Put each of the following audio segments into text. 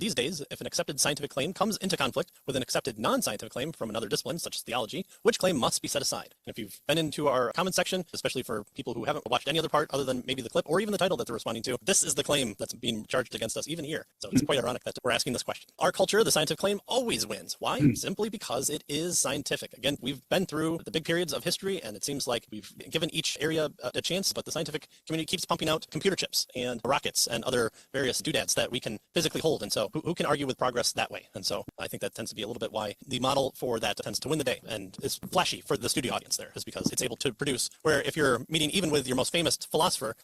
These days, if an accepted scientific claim comes into conflict with an accepted non-scientific claim from another discipline, such as theology, which claim must be set aside? And if you've been into our comment section, especially for people who haven't watched any other part other than maybe the clip or even the title that they're responding to, this is the claim that's being charged against us even here. So it's quite ironic that we're asking this question. Our culture, the scientific claim, always wins. Why? Simply because it is scientific. Again, we've been through the big periods of history, and it seems like we've given each area a chance, but the scientific community keeps pumping out computer chips and rockets and other various doodads that we can physically hold. And so who can argue with progress that way? And so I think that tends to be a little bit why the model for that tends to win the day and is flashy for the studio audience there, is because it's able to produce where if you're meeting even with your most famous philosopher,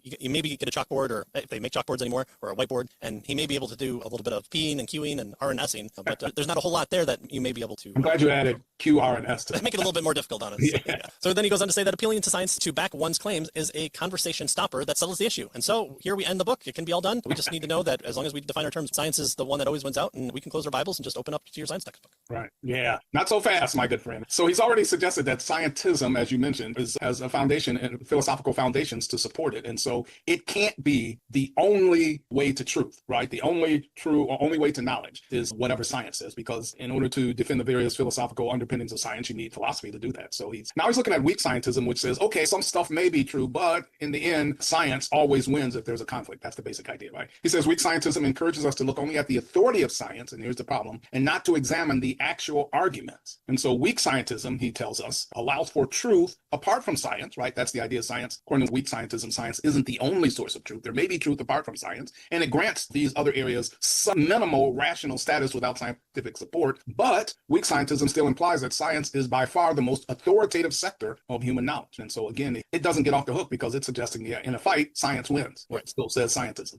you maybe get a chalkboard, or if they make chalkboards anymore, or a whiteboard, and he may be able to do a little bit of P'ing and Q'ing and R and S'ing, but there's not a whole lot there that you may be able to. I'm glad you added Q, R, and S to make it a little bit more difficult on us. Yeah. So then he goes on to say that appealing to science to back one's claims is a conversation stopper that settles the issue. And so here we end the book. It can be all done. We just need to know that as long as we define our terms, science is the one that always wins out, and we can close our Bibles and just open up to your science textbook. Right. Yeah. Not so fast, my good friend. So he's already suggested that scientism, as you mentioned, has a foundation and philosophical foundations to support it. And so it can't be the only way to truth, right? The only true or only way to knowledge is whatever science is, because in order to defend the various philosophical underpinnings of science, you need philosophy to do that. So he's looking at weak scientism, which says, okay, some stuff may be true, but in the end, science always wins if there's a conflict. That's the basic idea, right? He says weak scientism encourages us to look only at the authority of science, and here's the problem, and not to examine the actual arguments. And so weak scientism, he tells us, allows for truth apart from science, right? That's the idea of science. According to weak scientism, science isn't the only source of truth. There may be truth apart from science, and it grants these other areas some minimal rational status without scientific support. But weak scientism still implies that science is by far the most authoritative sector of human knowledge. And so again, it doesn't get off the hook because it's suggesting, yeah, in a fight, science wins. It still says scientism.